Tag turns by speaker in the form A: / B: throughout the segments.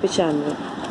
A: 95।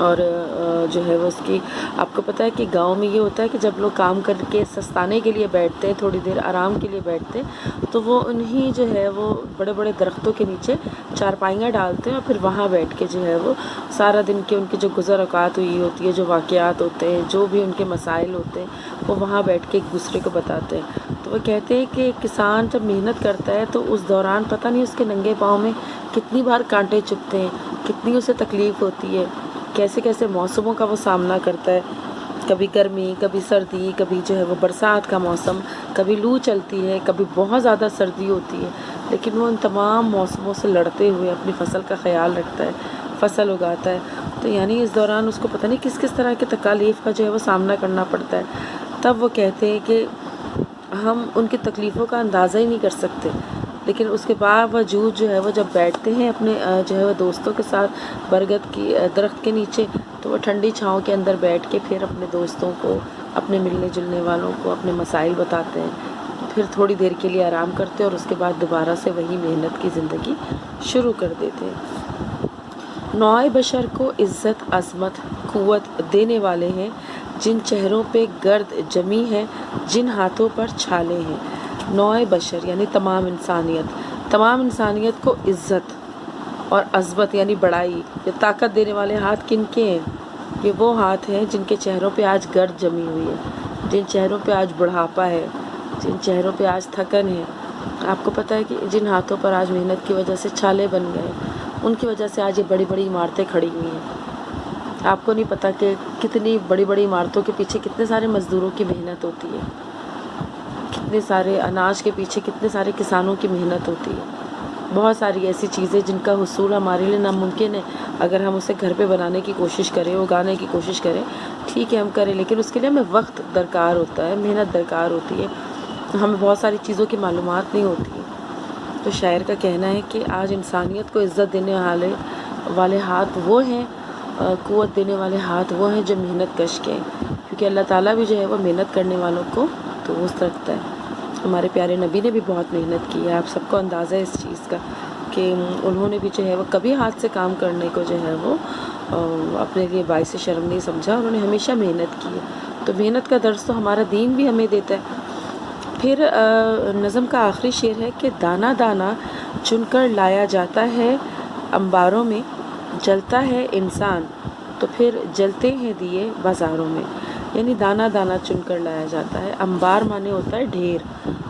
A: اور جو ہے وہ اس کی آپ کو پتہ ہے کہ گاؤں میں یہ ہوتا ہے کہ جب لوگ کام کر کے سستانے کے لیے بیٹھتے ہیں، تھوڑی دیر آرام کے لیے بیٹھتے ہیں، تو وہ انہی جو ہے وہ بڑے بڑے درختوں کے نیچے چارپائیاں ڈالتے ہیں اور پھر وہاں بیٹھ کے جو ہے وہ سارا دن کے ان کی جو گزر اوقات ہوئی ہوتی ہے، جو واقعات ہوتے ہیں، جو بھی ان کے مسائل ہوتے ہیں، وہ وہاں بیٹھ کے ایک دوسرے کو بتاتے ہیں۔ تو وہ کہتے ہیں کہ کسان جب محنت کرتا ہے تو اس دوران پتہ نہیں اس کے ننگے پاؤں میں کتنی بار کانٹے چبھتے ہیں، کتنی اسے تکلیف ہوتی ہے، کیسے کیسے موسموں کا وہ سامنا کرتا ہے، کبھی گرمی، کبھی سردی، کبھی جو ہے وہ برسات کا موسم، کبھی لو چلتی ہے، کبھی بہت زیادہ سردی ہوتی ہے، لیکن وہ ان تمام موسموں سے لڑتے ہوئے اپنی فصل کا خیال رکھتا ہے، فصل اگاتا ہے۔ تو یعنی اس دوران اس کو پتہ نہیں کس کس طرح کے تکالیف کا جو ہے وہ سامنا کرنا پڑتا ہے۔ تب وہ کہتے ہیں کہ ہم ان کی تکلیفوں کا اندازہ ہی نہیں کر سکتے، لیکن اس کے باوجود جو ہے وہ جب بیٹھتے ہیں اپنے جو ہے وہ دوستوں کے ساتھ برگد کی درخت کے نیچے، تو وہ ٹھنڈی چھاؤں کے اندر بیٹھ کے پھر اپنے دوستوں کو، اپنے ملنے جلنے والوں کو اپنے مسائل بتاتے ہیں، پھر تھوڑی دیر کے لیے آرام کرتے ہیں اور اس کے بعد دوبارہ سے وہی محنت کی زندگی شروع کر دیتے ہیں۔ نوع بشر کو عزت، عظمت، قوت دینے والے ہیں جن چہروں پہ گرد جمی ہے، جن ہاتھوں پر چھالے ہیں۔ نوع بشر یعنی تمام انسانیت کو عزت اور عظمت یعنی بڑائی یا طاقت دینے والے ہاتھ کن کے ہیں؟ یہ وہ ہاتھ ہیں جن کے چہروں پہ آج گرد جمی ہوئی ہے، جن چہروں پہ آج بڑھاپا ہے، جن چہروں پہ آج تھکن ہے۔ آپ کو پتہ ہے کہ جن ہاتھوں پر آج محنت کی وجہ سے چھالے بن گئے، ان کی وجہ سے آج یہ بڑی بڑی عمارتیں کھڑی ہوئی ہیں۔ آپ کو نہیں پتہ کہ کتنی بڑی بڑی عمارتوں کے پیچھے کتنے سارے مزدوروں کی محنت ہوتی ہے، کتنے سارے اناج کے پیچھے کتنے سارے کسانوں کی محنت ہوتی ہے۔ بہت ساری ایسی چیزیں جن کا حصول ہمارے لیے ناممکن ہے، اگر ہم اسے گھر پہ بنانے کی کوشش کریں، اگانے کی کوشش کریں، ٹھیک ہے ہم کریں، لیکن اس کے لیے ہمیں وقت درکار ہوتا ہے، محنت درکار ہوتی ہے، ہمیں بہت ساری چیزوں کی معلومات نہیں ہوتی ہے۔ تو شاعر کا کہنا ہے کہ آج انسانیت کو عزت دینے والے ہاتھ وہ ہیں، قوت دینے والے ہاتھ وہ ہیں جو محنت کش کے ہیں، کیونکہ اللہ تعالیٰ بھی جو ہے وہ محنت کرنے والوں کو دوست رکھتا ہے۔ ہمارے پیارے نبی نے بھی بہت محنت کی ہے، آپ سب کو اندازہ ہے اس چیز کا کہ انہوں نے بھی جو ہے وہ کبھی ہاتھ سے کام کرنے کو جو ہے وہ اپنے لیے باعث شرم نہیں سمجھا، انہوں نے ہمیشہ محنت کی ہے۔ تو محنت کا درس تو ہمارا دین بھی ہمیں دیتا ہے۔ پھر نظم کا آخری شعر ہے کہ دانہ دانہ چن کر لایا جاتا ہے انباروں میں، جلتا ہے انسان تو پھر جلتے ہیں دیے بازاروں میں۔ یعنی دانہ دانہ چن کر لایا جاتا ہے، انبار مانے ہوتا ہے ڈھیر،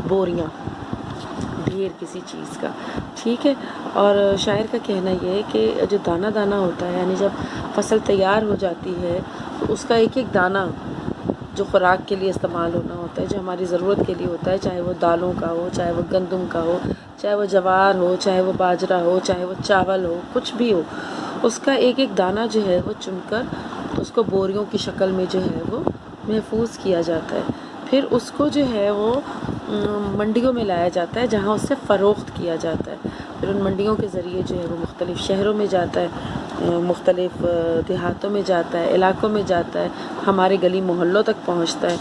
A: بوریاں، ڈھیر کسی چیز کا، ٹھیک ہے۔ اور شاعر کا کہنا یہ ہے کہ جو دانہ دانہ ہوتا ہے، یعنی جب فصل تیار ہو جاتی ہے تو اس کا ایک ایک دانہ جو خوراک کے لیے استعمال ہونا ہوتا ہے، جو ہماری ضرورت کے لیے ہوتا ہے، چاہے وہ دالوں کا ہو، چاہے وہ گندم کا ہو، چاہے وہ جوار ہو، چاہے وہ باجرہ ہو، چاہے وہ چاول ہو، کچھ بھی ہو، اس کا ایک ایک دانہ جو ہے وہ چن کر اس کو بوریوں کی شکل میں جو ہے وہ محفوظ کیا جاتا ہے۔ پھر اس کو جو ہے وہ منڈیوں میں لایا جاتا ہے جہاں اس سے فروخت کیا جاتا ہے۔ پھر ان منڈیوں کے ذریعے جو ہے وہ مختلف شہروں میں جاتا ہے، مختلف دیہاتوں میں جاتا ہے، علاقوں میں جاتا ہے، ہمارے گلی محلوں تک پہنچتا ہے۔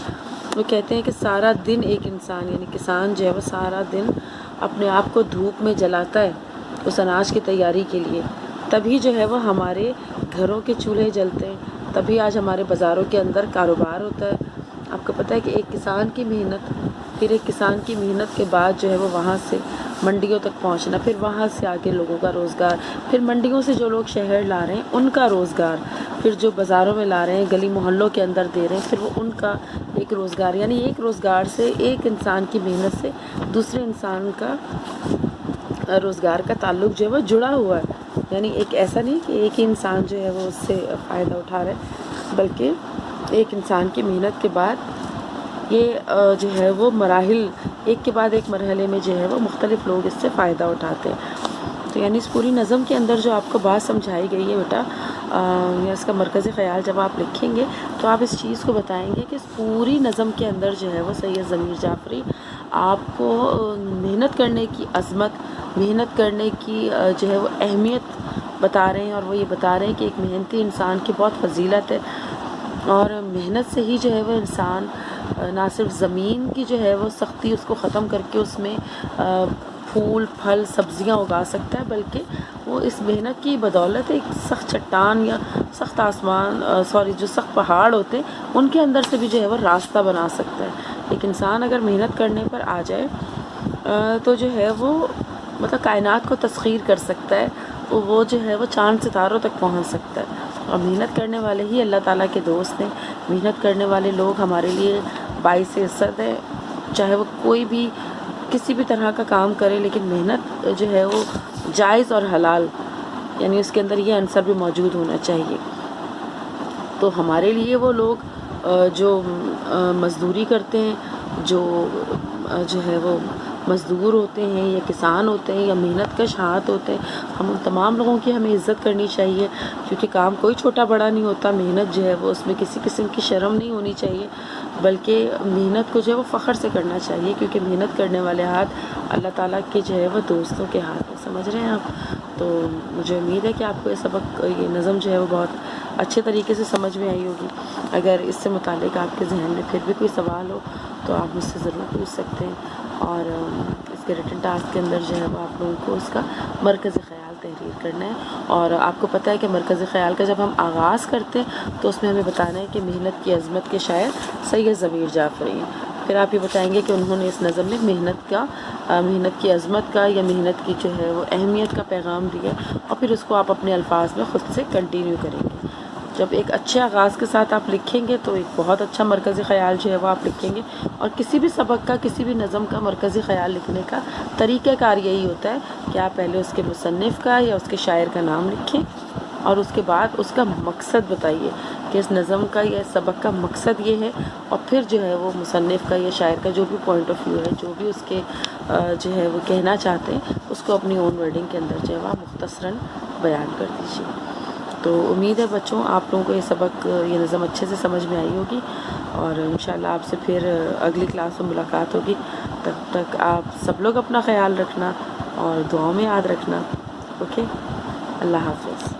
A: وہ کہتے ہیں کہ سارا دن ایک انسان یعنی کسان جو ہے وہ سارا دن اپنے آپ کو دھوپ میں جلاتا ہے اس اناج کی تیاری کے لیے، تبھی جو ہے وہ ہمارے گھروں کے چولہے جلتے ہیں، تبھی آج ہمارے بازاروں کے اندر کاروبار ہوتا ہے۔ آپ کو پتہ ہے کہ ایک کسان کی محنت، پھر ایک کسان کی محنت کے بعد جو ہے وہ وہاں سے منڈیوں تک پہنچنا، پھر وہاں سے آگے لوگوں کا روزگار، پھر منڈیوں سے جو لوگ شہر لا رہے ہیں ان کا روزگار، پھر جو بازاروں میں لا رہے ہیں، گلی محلوں کے اندر دے رہے ہیں، پھر وہ ان کا ایک روزگار، یعنی ایک روزگار سے، ایک انسان کی محنت سے دوسرے انسان کا روزگار کا تعلق جو ہے وہ جڑا ہوا ہے۔ یعنی ایک ایسا نہیں کہ ایک ہی انسان جو ہے وہ اس سے فائدہ اٹھا رہا ہے، بلکہ ایک انسان کی محنت کے بعد یہ جو ہے وہ مراحل، ایک کے بعد ایک مرحلے میں جو ہے وہ مختلف لوگ اس سے فائدہ اٹھاتے ہیں۔ تو یعنی اس پوری نظم کے اندر جو آپ کو بات سمجھائی گئی ہے بیٹا، یا اس کا مرکزی خیال جب آپ لکھیں گے تو آپ اس چیز کو بتائیں گے کہ اس پوری نظم کے اندر جو ہے وہ سید ضمیر جعفری آپ کو محنت کرنے کی عظمت، محنت کرنے کی جو ہے وہ اہمیت بتا رہے ہیں، اور وہ یہ بتا رہے ہیں کہ ایک محنتی انسان کی بہت فضیلت ہے، اور محنت سے ہی جو ہے وہ انسان نہ صرف زمین کی جو ہے وہ سختی اس کو ختم کر کے اس میں پھول پھل سبزیاں اگا سکتا ہے، بلکہ وہ اس محنت کی بدولت ایک سخت چٹان یا سخت جو سخت پہاڑ ہوتے ہیں ان کے اندر سے بھی جو ہے وہ راستہ بنا سکتا ہے۔ ایک انسان اگر محنت کرنے پر آ جائے تو جو ہے وہ مطلب کائنات کو تسخیر کر سکتا ہے، وہ جو ہے وہ چاند ستاروں تک پہنچ سکتا ہے۔ اور محنت کرنے والے ہی اللہ تعالیٰ کے دوست ہیں۔ محنت کرنے والے لوگ ہمارے لیے باعث عزت ہے، چاہے وہ کوئی بھی کسی بھی طرح کا کام کرے، لیکن محنت جو ہے وہ جائز اور حلال، یعنی اس کے اندر یہ عنصر بھی موجود ہونا چاہیے۔ تو ہمارے لیے وہ لوگ جو مزدوری کرتے ہیں، جو ہے وہ مزدور ہوتے ہیں یا کسان ہوتے ہیں یا محنت کش ہاتھ ہوتے ہیں، ہم ان تمام لوگوں کی ہمیں عزت کرنی چاہیے، کیونکہ کام کوئی چھوٹا بڑا نہیں ہوتا۔ محنت جو ہے وہ اس میں کسی قسم کی شرم نہیں ہونی چاہیے، بلکہ محنت کو جو ہے وہ فخر سے کرنا چاہیے، کیونکہ محنت کرنے والے ہاتھ اللہ تعالیٰ کے جو ہے وہ دوستوں کے ہاتھ ہیں۔ سمجھ رہے ہیں آپ؟ تو مجھے امید ہے کہ آپ کو یہ سبق، یہ نظم جو ہے وہ بہت اچھے طریقے سے سمجھ میں آئی ہوگی۔ اگر اس سے متعلق آپ کے ذہن میں پھر بھی کوئی سوال ہو تو آپ مجھ سے ضرور پوچھ سکتے ہیں، اور اس کے ریٹن ٹاسک کے اندر جو ہے وہ آپ لوگوں کو اس کا مرکزی خیال تحریر کرنا ہے۔ اور آپ کو پتہ ہے کہ مرکزی خیال کا جب ہم آغاز کرتے ہیں تو اس میں ہمیں بتانا ہے کہ محنت کی عظمت کے شاعر سید ضمیر جعفری ہیں۔ پھر آپ یہ بتائیں گے کہ انہوں نے اس نظم میں محنت کی عظمت کا یا محنت کی جو ہے وہ اہمیت کا پیغام دیا، اور پھر اس کو آپ اپنے الفاظ میں خود سے کنٹینیو کریں گے۔ جب ایک اچھے آغاز کے ساتھ آپ لکھیں گے تو ایک بہت اچھا مرکزی خیال جو ہے وہ آپ لکھیں گے۔ اور کسی بھی سبق کا، کسی بھی نظم کا مرکزی خیال لکھنے کا طریقہ کار یہی ہوتا ہے کہ آپ پہلے اس کے مصنف کا یا اس کے شاعر کا نام لکھیں، اور اس کے بعد اس کا مقصد بتائیے کہ اس نظم کا یا اس سبق کا مقصد یہ ہے، اور پھر جو ہے وہ مصنف کا یا شاعر کا جو بھی پوائنٹ آف ویو ہے، جو بھی اس کے جو ہے وہ کہنا چاہتے ہیں، اس کو اپنی اون ورڈنگ کے اندر جو ہے وہ مختصراً بیان کر دیجیے۔ تو امید ہے بچوں آپ لوگوں کو یہ سبق، یہ نظم اچھے سے سمجھ میں آئی ہوگی، اور انشاءاللہ آپ سے پھر اگلی کلاس میں ملاقات ہوگی۔ تب تک آپ سب لوگ اپنا خیال رکھنا اور دعاؤں میں یاد رکھنا۔ اوکے، اللہ حافظ۔